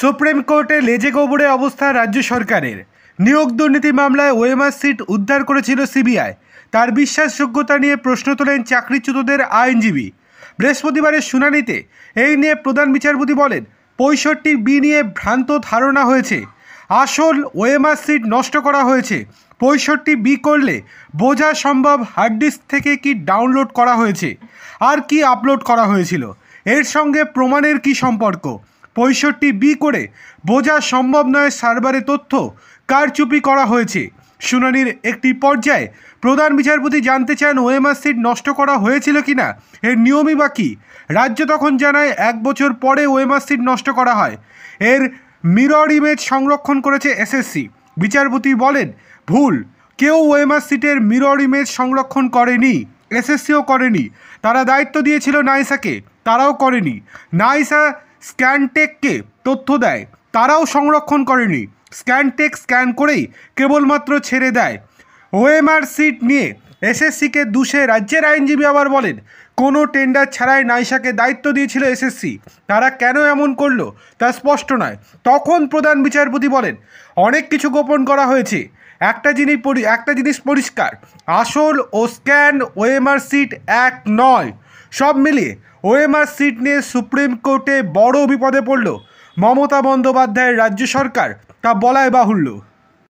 Supreme কোর্টে লেজে গোবরে অবস্থা রাজ্য সরকারের। নিয়োগ দুর্নীতি মামলায় ওএমআর সিট উদ্ধার করেছিল সিবিআই। তার বিশ্বাসযোগ্যতা নিয়ে প্রশ্ন তোলেন চাকরিচ্যুতদের আইনজীবী। বৃহস্পতিবারের শুনানিতে এই নিয়ে প্রধান বিচারপতি বলেন, 65B নিয়ে ভ্রান্ত ধারণা হয়েছে। আসল ওএমআর সিট নষ্ট করা হয়েছে। 65B করলে বোঝা সম্ভব হার্ড ডিস্ক থেকে কি ডাউনলোড করা হয়েছে আর কি আপলোড করা হয়েছিল, এর সঙ্গে প্রমাণের কি সম্পর্ক। 65B করে বোঝা সম্ভব নয় সার্ভারে তথ্য কারচুপি করা হয়েছে। শুনানির একটি পর্যায়ে প্রধান বিচারপতি জানতে চান ওএমআর সিট নষ্ট করা হয়েছিল কিনা, এর নিয়মই বা কী। রাজ্য তখন জানায় 1 বছর পরে ওএমআর সিট নষ্ট করা হয়। এর মিরর ইমেজ সংরক্ষণ করেছে এসএসসি। বিচারপতি বলেন, ভুল, কেউ ওএমআর সিটের মিরর ইমেজ সংরক্ষণ করেনি, এসএসসিও করেনি। তারা দায়িত্ব দিয়েছিল নাইসাকে, তারাও করেনি। নাইসা স্ক্যানটেককে তথ্য দেয়, তারাও সংরক্ষণ করেনি। স্ক্যানটেক স্ক্যান করেই কেবলমাত্র ছেড়ে দেয়। ওএমআর সিট নিয়ে এসএসসিকে দুষে রাজ্যের আইনজীবী আবার বলেন, কোনো টেন্ডার ছাড়াই নাইসাকে দায়িত্ব দিয়েছিল এসএসসি। তারা কেন এমন করলো তা স্পষ্ট নয়। তখন প্রধান বিচারপতি বলেন, অনেক কিছু গোপন করা হয়েছে। একটা জিনিস পরিষ্কার, আসল ও স্ক্যান ওএমআর সিট এক নয়। সব মিলিয়ে ওএমআর সিট নিয়ে সুপ্রিম কোর্টে বড় বিপদে পড়ল মমতা বন্দ্যোপাধ্যায়ের রাজ্য সরকার, তা বলাই বাহুল্য।